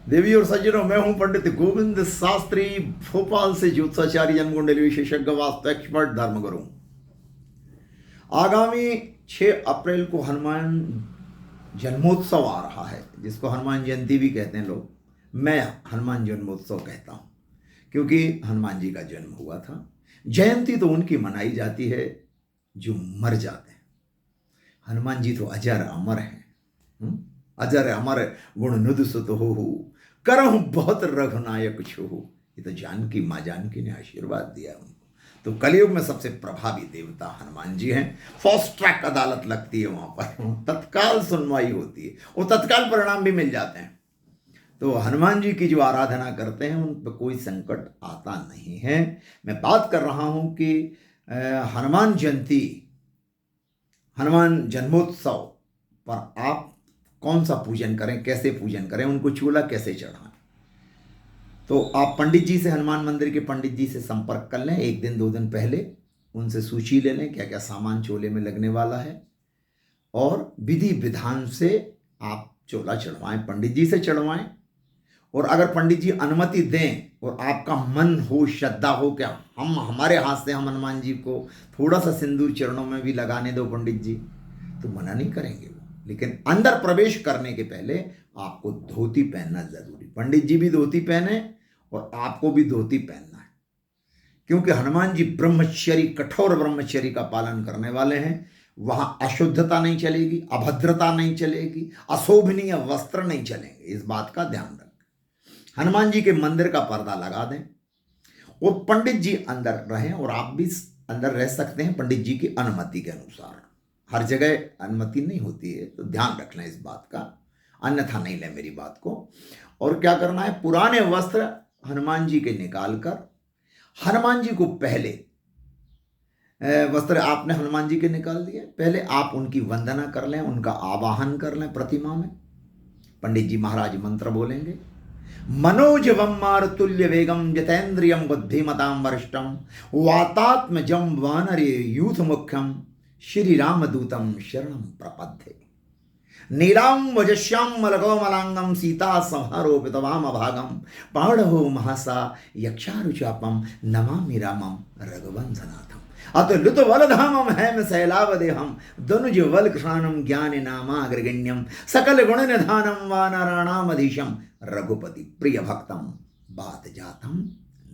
देवी और सज्जनों, मैं हूं पंडित गोविंद शास्त्री, भोपाल से ज्योतिषाचार्य, जन्म कुंडली विशेषज्ञ, वास्तु एक्सपर्ट, धर्मगुरु। आगामी 6 अप्रैल को हनुमान जन्मोत्सव आ रहा है, जिसको हनुमान जयंती भी कहते हैं लोग। मैं हनुमान जन्मोत्सव कहता हूं क्योंकि हनुमान जी का जन्म हुआ था। जयंती तो उनकी मनाई जाती है जो मर जाते हैं। हनुमान जी तो अजर अमर हैं। अजर अमर गुण नुद सुत हो करहु बहुत रघुनायक छुहु। ये तो जानकी माँ जानकी ने आशीर्वाद दिया उनको। तो कलयुग में सबसे प्रभावी देवता हनुमान जी हैं। फास्ट ट्रैक अदालत लगती है वहां पर, तत्काल सुनवाई होती है और तत्काल परिणाम भी मिल जाते हैं। तो हनुमान जी की जो आराधना करते हैं उन पर कोई संकट आता नहीं है। मैं बात कर रहा हूं कि हनुमान जयंती, हनुमान जन्मोत्सव पर आप कौन सा पूजन करें, कैसे पूजन करें, उनको चूल्हा कैसे चढ़ाएं। तो आप पंडित जी से, हनुमान मंदिर के पंडित जी से संपर्क कर लें। 1 दिन 2 दिन पहले उनसे सूची ले लें क्या क्या सामान चोले में लगने वाला है, और विधि विधान से आप चोला चढ़वाएं, पंडित जी से चढ़वाएं। और अगर पंडित जी अनुमति दें और आपका मन हो, श्रद्धा हो, क्या हम हमारे हाथ से हम हनुमान जी को थोड़ा सा सिंदूर चरणों में भी लगाने दो पंडित जी, तो मना नहीं करेंगे वो। लेकिन अंदर प्रवेश करने के पहले आपको धोती पहनना जरूरी। पंडित जी भी धोती पहने और आपको भी धोती पहनना है, क्योंकि हनुमान जी ब्रह्मचर्य, कठोर ब्रह्मचर्य का पालन करने वाले हैं। वहां अशुद्धता नहीं चलेगी, अभद्रता नहीं चलेगी, अशोभनीय वस्त्र नहीं चलेंगे। इस बात का ध्यान रखें। हनुमान जी के मंदिर का पर्दा लगा दें और पंडित जी अंदर रहें, और आप भी अंदर रह सकते हैं पंडित जी की अनुमति के अनुसार। हर जगह अनुमति नहीं होती है, तो ध्यान रखना इस बात का, अन्यथा नहीं लें मेरी बात को। और क्या करना है, पुराने वस्त्र हनुमान जी के निकाल कर, हनुमान जी को पहले वस्त्र आपने हनुमान जी के निकाल दिए, पहले आप उनकी वंदना कर लें, उनका आवाहन कर लें प्रतिमा में। पंडित जी महाराज मंत्र बोलेंगे। मनोजवम मारुतुल्य वेगम जितेन्द्रियम बुद्धिमतां वरिष्ठम वातात्मजं वानरे यूथ मुख्यम श्री रामदूतम शरणं प्रपद्ये। नीलाम वजश्याम मलकोमलांगम सीता संहारोपितवाम अभागम पाणहो महसा यक्षारुचापम नमामि रामम रघुवंशनाथम अतुलित वलधामम हेम शैलावदेहम दनुज वल कृष्णानम ज्ञान नामाग्रगण्यम सकल गुण निधानम वानराणामधीशम रघुपति प्रिय भक्तम बात जातम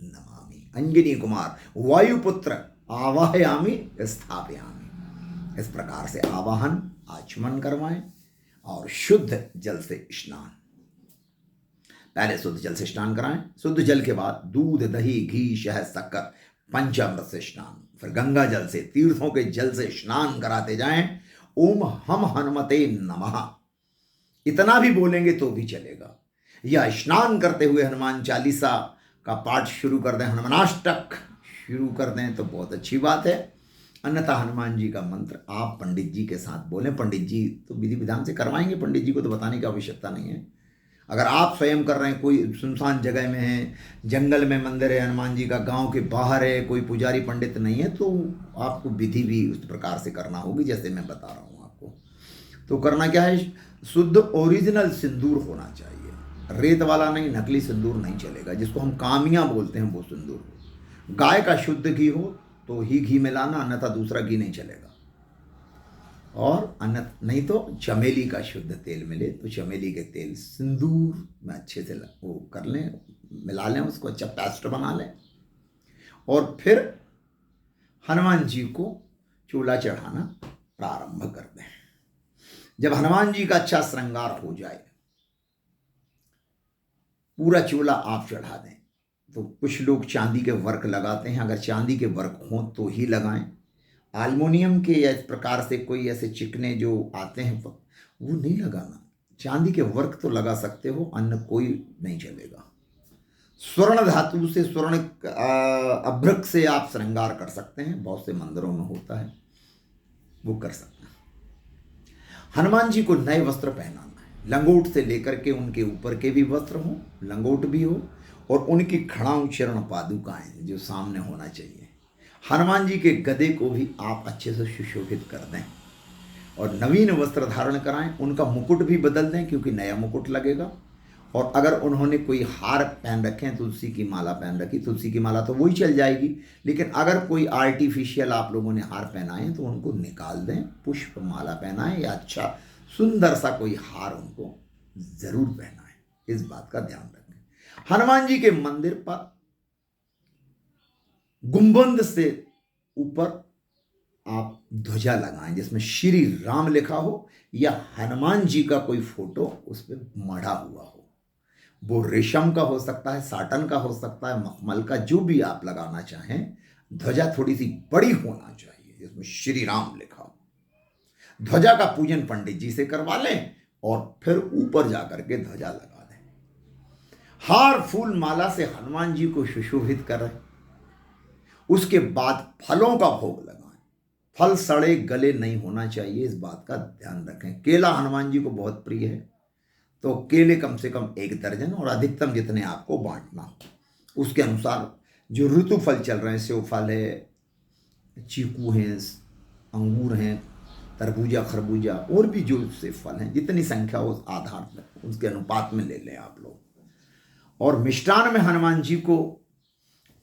नमामि। अंजनी कुमार वायुपुत्र आवाहयामि स्थापयामि। इस प्रकार से आवाहन आचमन करवाएं और शुद्ध जल से स्नान। पहले शुद्ध जल से स्नान कराएं, शुद्ध जल के बाद दूध, दही, घी, शहद, शक्कर, पंचामृत से स्नान, फिर गंगा जल से, तीर्थों के जल से स्नान कराते जाएं। ओम हम हनुमते नमः इतना भी बोलेंगे तो भी चलेगा, या स्नान करते हुए हनुमान चालीसा का पाठ शुरू कर दें, हनुमानाष्टक शुरू कर दें तो बहुत अच्छी बात है। अन्यथा हनुमान जी का मंत्र आप पंडित जी के साथ बोलें। पंडित जी तो विधि विधान से करवाएंगे, पंडित जी को तो बताने की आवश्यकता नहीं है। अगर आप स्वयं कर रहे हैं, कोई सुनसान जगह में है, जंगल में मंदिर है हनुमान जी का, गांव के बाहर है, कोई पुजारी पंडित नहीं है, तो आपको विधि भी उस प्रकार से करना होगी जैसे मैं बता रहा हूँ आपको। तो करना क्या है, शुद्ध ओरिजिनल सिंदूर होना चाहिए, रेत वाला नहीं, नकली सिंदूर नहीं चलेगा, जिसको हम कामियाँ बोलते हैं वो सिंदूर हो। गाय का शुद्ध घी हो तो ही घी मिलाना, अन्यथा दूसरा घी नहीं चलेगा। और अन्यथा नहीं तो चमेली का शुद्ध तेल मिले तो चमेली के तेल सिंदूर में अच्छे से वो कर लें, मिला लें, उसको अच्छा पेस्ट बना लें, और फिर हनुमान जी को चूल्हा चढ़ाना प्रारंभ कर दें। जब हनुमान जी का अच्छा श्रृंगार हो जाए, पूरा चूल्हा आप चढ़ा दें। तो कुछ लोग चांदी के वर्क लगाते हैं, अगर चांदी के वर्क हों तो ही लगाएं। एल्युमिनियम के या इस प्रकार से कोई ऐसे चिकने जो आते हैं वो नहीं लगाना। चांदी के वर्क तो लगा सकते हो, अन्य कोई नहीं चलेगा। स्वर्ण धातु से, स्वर्ण अभ्रक से आप श्रृंगार कर सकते हैं, बहुत से मंदिरों में होता है, वो कर सकते हैं। हनुमान जी को नए वस्त्र पहनाना है, लंगोट से लेकर के उनके ऊपर के भी वस्त्र हों, लंगोट भी हो, और उनकी खड़ाऊं चरण पादुकाएं जो सामने होना चाहिए। हनुमान जी के गदे को भी आप अच्छे से सुशोभित कर दें और नवीन वस्त्र धारण कराएं। उनका मुकुट भी बदल दें क्योंकि नया मुकुट लगेगा, और अगर उन्होंने कोई हार पहन रखे हैं, तुलसी की माला पहन रखी, तुलसी की माला तो वही चल जाएगी, लेकिन अगर कोई आर्टिफिशियल आप लोगों ने हार पहनाए तो उनको निकाल दें, पुष्प माला पहनाएं या अच्छा सुंदर सा कोई हार उनको जरूर पहनाएं। इस बात का ध्यान रखें। हनुमान जी के मंदिर पर गुंबद से ऊपर आप ध्वजा लगाएं जिसमें श्री राम लिखा हो या हनुमान जी का कोई फोटो उस पर मढ़ा हुआ हो। वो रेशम का हो सकता है, साटन का हो सकता है, मखमल का, जो भी आप लगाना चाहें। ध्वजा थोड़ी सी बड़ी होना चाहिए जिसमें श्री राम लिखा हो। ध्वजा का पूजन पंडित जी से करवा लें और फिर ऊपर जाकर के ध्वजा लगा दें। हार फूल माला से हनुमान जी को सुशोभित करें। उसके बाद फलों का भोग लगाएं। फल सड़े गले नहीं होना चाहिए, इस बात का ध्यान रखें। केला हनुमान जी को बहुत प्रिय है, तो केले कम से कम 1 दर्जन और अधिकतम जितने आपको बांटना हो उसके अनुसार। जो ऋतु फल चल रहे हैं, सेव फल है, चीकू हैं, अंगूर हैं, तरबूजा, खरबूजा और भी जो से फल हैं, जितनी संख्या उस आधार पर उसके अनुपात में ले लें आप लोग। और मिष्ठान में हनुमान जी को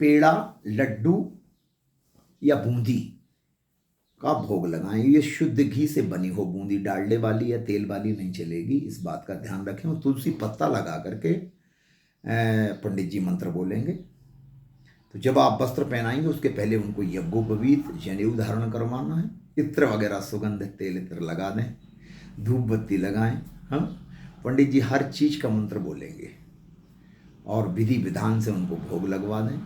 पेड़ा, लड्डू या बूंदी का भोग लगाएं। ये शुद्ध घी से बनी हो बूंदी, डालडे वाली या तेल वाली नहीं चलेगी, इस बात का ध्यान रखें। और तुलसी पत्ता लगा करके पंडित जी मंत्र बोलेंगे। तो जब आप वस्त्र पहनाएंगे उसके पहले उनको यज्ञोपवीत जनेऊ धारण करवाना है। इत्र वगैरह सुगंध तेल इत्र लगा दें, धूप बत्ती लगाएं। हम पंडित जी हर चीज का मंत्र बोलेंगे और विधि विधान से उनको भोग लगवा दें।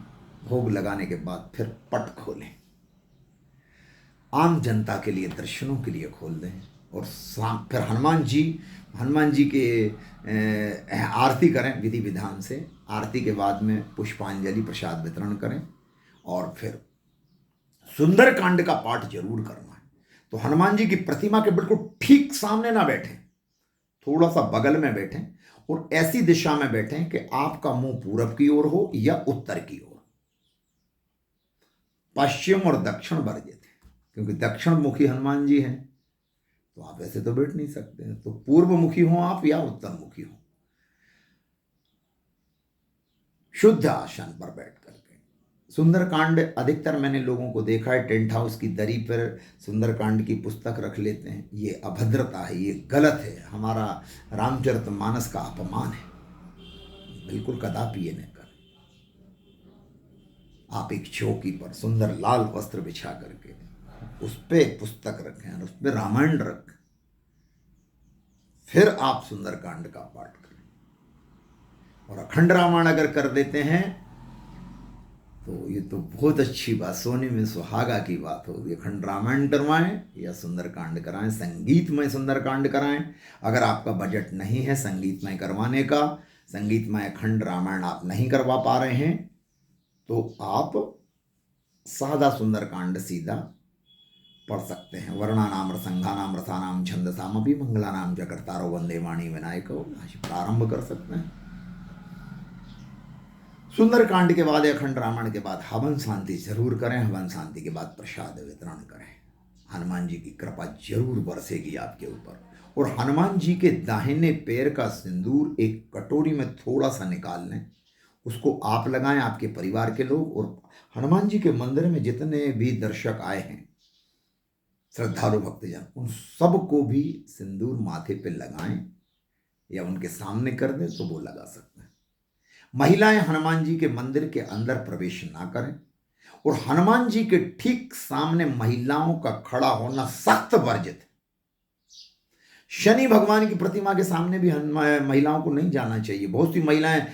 भोग लगाने के बाद फिर पट खोलें, आम जनता के लिए दर्शनों के लिए खोल दें। और फिर हनुमान जी के आरती करें विधि विधान से। आरती के बाद में पुष्पांजलि प्रसाद वितरण करें और फिर सुंदरकांड का पाठ जरूर करना है। तो हनुमान जी की प्रतिमा के बिल्कुल ठीक सामने ना बैठें, थोड़ा सा बगल में बैठें और ऐसी दिशा में बैठें कि आपका मुंह पूरब की ओर हो या उत्तर की ओर। पश्चिम और दक्षिण वर्जित है, क्योंकि दक्षिण मुखी हनुमान जी हैं, तो आप ऐसे तो बैठ नहीं सकते। तो पूर्व मुखी हो आप या उत्तर मुखी हो, शुद्ध आसन पर बैठ करके। सुंदरकांड अधिकतर मैंने लोगों को देखा है टेंट हाउस की दरी पर सुंदरकांड की पुस्तक रख लेते हैं। ये अभद्रता है, ये गलत है, हमारा रामचरितमानस का अपमान है। बिल्कुल कदापि ये नहीं करें। आप एक चौकी पर सुंदर लाल वस्त्र बिछा करके उस पर पुस्तक रखें और उस पर रामायण रखें, फिर आप सुंदरकांड का पाठ करें। और अखंड रामायण अगर कर देते हैं तो ये तो बहुत अच्छी बात, सोने में सुहागा की बात होगी। अखंड रामायण करवाएं या सुंदरकांड कराएं, संगीतमय सुंदरकांड कराएं। अगर आपका बजट नहीं है संगीतमय करवाने का, संगीतमय अखंड रामायण आप नहीं करवा पा रहे हैं, तो आप सादा सुंदरकांड सीधा पढ़ सकते हैं। वर्णानाम रसंगानाम रसानाम छंदसामपि मंगलानाम जगर्तारो वंदे वाणी विनायको, प्रारंभ कर सकते हैं। सुंदरकांड के बाद अखंड रामायण के बाद हवन शांति जरूर करें। हवन शांति के बाद प्रसाद वितरण करें। हनुमान जी की कृपा जरूर बरसेगी आपके ऊपर। और हनुमान जी के दाहिने पैर का सिंदूर एक कटोरी में थोड़ा सा निकाल लें, उसको आप लगाएं, आपके परिवार के लोग। और हनुमान जी के मंदिर में जितने भी दर्शक आए हैं, श्रद्धालु भक्तजन, उन सबको भी सिंदूर माथे पे लगाएं या उनके सामने कर दें तो वो लगा सकते हैं। महिलाएं हनुमान जी के मंदिर के अंदर प्रवेश ना करें और हनुमान जी के ठीक सामने महिलाओं का खड़ा होना सख्त वर्जित है। शनि भगवान की प्रतिमा के सामने भी महिलाओं को नहीं जाना चाहिए। बहुत सी महिलाएं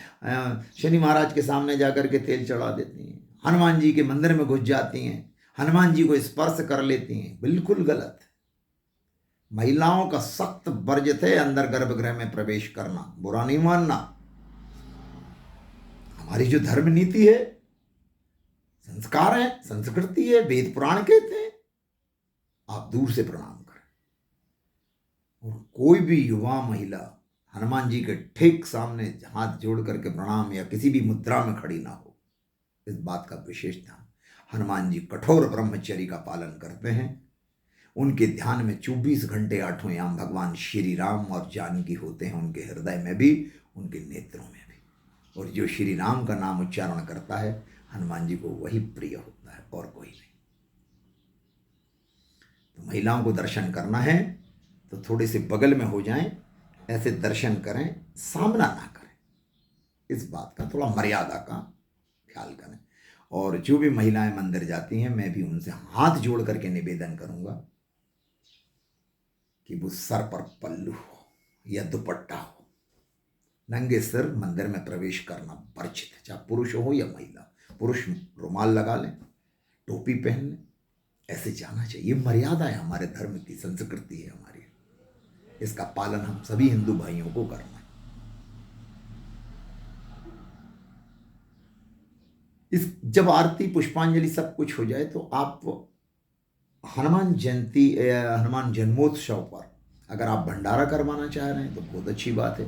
शनि महाराज के सामने जाकर के तेल चढ़ा देती हैं, हनुमान जी के मंदिर में घुस जाती हैं, हनुमान जी को स्पर्श कर लेती हैं। बिल्कुल गलत। महिलाओं का सख्त वर्जित है अंदर गर्भगृह में प्रवेश करना, बुरा नहीं मानना। हमारी जो धर्म नीति है, संस्कार है, संस्कृति है, वेद पुराण कहते हैं, आप दूर से प्रणाम करें। और कोई भी युवा महिला हनुमान जी के ठीक सामने हाथ जोड़ करके प्रणाम या किसी भी मुद्रा में खड़ी ना हो, इस बात का विशेष ध्यान। हनुमान जी कठोर ब्रह्मचर्य का पालन करते हैं। उनके ध्यान में 24 घंटे 8 याम भगवान श्री राम और जानकी होते हैं उनके हृदय में भी, उनके नेत्रों में भी। और जो श्री राम का नाम उच्चारण करता है हनुमान जी को वही प्रिय होता है और कोई नहीं। तो महिलाओं को दर्शन करना है तो थोड़े से बगल में हो जाएं, ऐसे दर्शन करें, सामना ना करें। इस बात का थोड़ा मर्यादा का ख्याल करें। और जो भी महिलाएं मंदिर जाती हैं मैं भी उनसे हाथ जोड़ करके निवेदन करूंगा कि वो सर पर पल्लू हो या दुपट्टा हो, नंगे सिर मंदिर में प्रवेश करना वर्जित है, चाहे पुरुष हो या महिला। पुरुष रुमाल लगा लें, टोपी पहन लें, ऐसे जाना चाहिए। मर्यादा है, हमारे धर्म की संस्कृति है हमारी, इसका पालन हम सभी हिंदू भाइयों को करना है। जब आरती पुष्पांजलि सब कुछ हो जाए तो आप हनुमान जयंती हनुमान जन्मोत्सव पर अगर आप भंडारा करवाना चाह रहे हैं तो बहुत अच्छी बात है।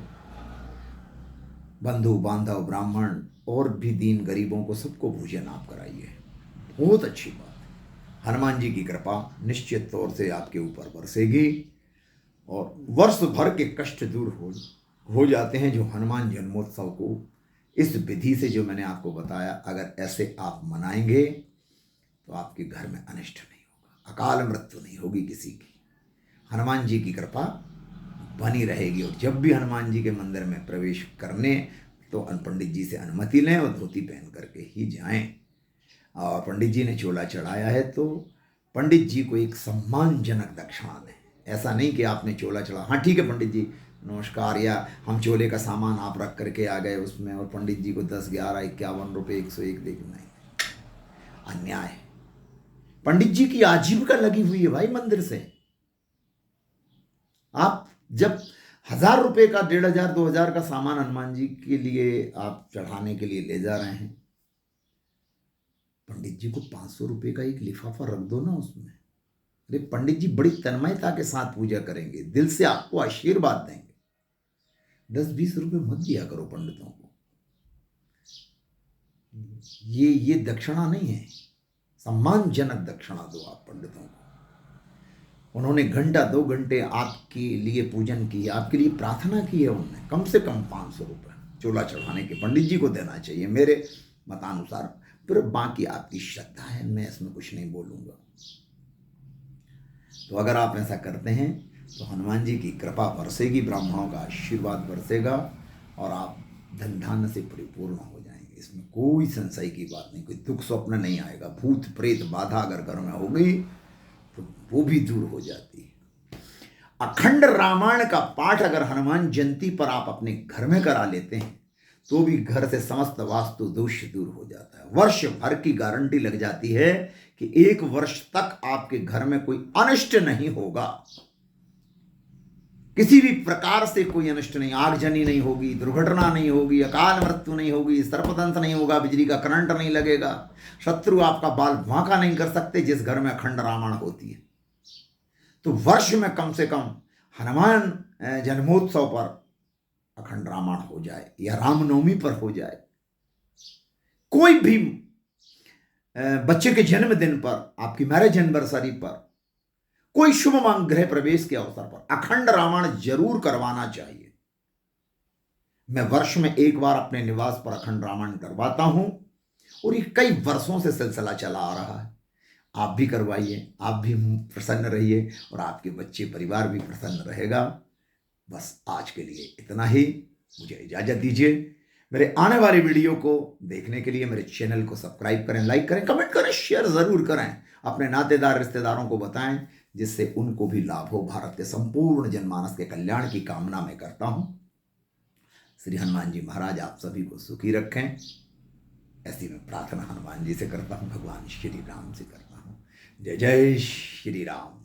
बंधु बांधव ब्राह्मण और भी दीन गरीबों को सबको भोजन आप कराइए, बहुत अच्छी बात है। हनुमान जी की कृपा निश्चित तौर से आपके ऊपर बरसेगी और वर्ष भर के कष्ट दूर हो जाते हैं। जो हनुमान जन्मोत्सव को इस विधि से जो मैंने आपको बताया, अगर ऐसे आप मनाएंगे तो आपके घर में अनिष्ट नहीं होगा, अकाल मृत्यु नहीं होगी किसी की। हनुमान जी की कृपा बनी रहेगी। और जब भी हनुमान जी के मंदिर में प्रवेश करने तो पंडित जी से अनुमति लें और धोती पहन करके ही जाएं। और पंडित जी ने चोला चढ़ाया है तो पंडित जी को एक सम्मानजनक दक्षिणा दें। ऐसा नहीं कि आपने चोला चढ़ा, हाँ ठीक है पंडित जी नमस्कार, या हम चोले का सामान आप रख करके आ गए उसमें और पंडित जी को 10, 11, 51 रुपये 101 दे के, नहीं, अन्याय है। पंडित जी की आजीविका लगी हुई है भाई मंदिर से। आप जब 1000 रुपये का, 1500, 2000 का सामान हनुमान जी के लिए आप चढ़ाने के लिए ले जा रहे हैं, पंडित जी को 500 रुपये का एक लिफाफा रख दो ना उसमें। अरे पंडित जी बड़ी तन्मयता के साथ पूजा करेंगे, दिल से आपको आशीर्वाद देंगे। 10-20 रुपये मत दिया करो पंडितों को, ये दक्षिणा नहीं है, सम्मानजनक दक्षिणा दो आप पंडितों को। उन्होंने घंटा 2 घंटे आपके लिए पूजन की, आपके लिए प्रार्थना की है, उन्होंने कम से कम 500 रुपये चोला चढ़ाने के पंडित जी को देना चाहिए मेरे मतानुसार। फिर बाकी आपकी श्रद्धा है, मैं इसमें कुछ नहीं बोलूँगा। तो अगर आप ऐसा करते हैं तो हनुमान जी की कृपा बरसेगी, ब्राह्मणों का आशीर्वाद बरसेगा और आप धन धान्य से परिपूर्ण हो जाएंगे। इसमें कोई संशय की बात नहीं, कोई दुख स्वप्न नहीं आएगा। भूत प्रेत बाधा अगर घर में हो गई तो वो भी दूर हो जाती है। अखंड रामायण का पाठ अगर हनुमान जयंती पर आप अपने घर में करा लेते हैं तो भी घर से समस्त वास्तु दोष दूर हो जाता है। वर्ष भर की गारंटी लग जाती है कि 1 वर्ष तक आपके घर में कोई अनिष्ट नहीं होगा, किसी भी प्रकार से कोई अनिष्ट नहीं, आगजनी नहीं होगी, दुर्घटना नहीं होगी, अकाल मृत्यु नहीं होगी, सर्पदंश नहीं होगा, बिजली का करंट नहीं लगेगा, शत्रु आपका बाल भांका नहीं कर सकते जिस घर में अखंड रामायण होती है। तो वर्ष में कम से कम हनुमान जन्मोत्सव पर अखंड रामायण हो जाए या रामनवमी पर हो जाए, कोई भी बच्चे के जन्मदिन पर, आपकी मैरिज एनिवर्सरी पर, कोई शुभ मांग गृह प्रवेश के अवसर पर अखंड रामायण जरूर करवाना चाहिए। मैं वर्ष में 1 बार अपने निवास पर अखंड रामायण करवाता हूं और ये कई वर्षों से सिलसिला चला आ रहा है। आप भी करवाइए, आप भी प्रसन्न रहिए और आपके बच्चे परिवार भी प्रसन्न रहेगा। बस आज के लिए इतना ही, मुझे इजाजत दीजिए। मेरे आने वाले वीडियो को देखने के लिए मेरे चैनल को सब्सक्राइब करें, लाइक करें, कमेंट करें, शेयर जरूर करें, अपने नातेदार रिश्तेदारों को बताएं जिससे उनको भी लाभ हो। भारत के संपूर्ण जनमानस के कल्याण की कामना मैं करता हूं। श्री हनुमान जी महाराज आप सभी को सुखी रखें, ऐसी मैं प्रार्थना हनुमान जी से करता हूं, भगवान श्री राम से करता हूं। जय जय श्री राम।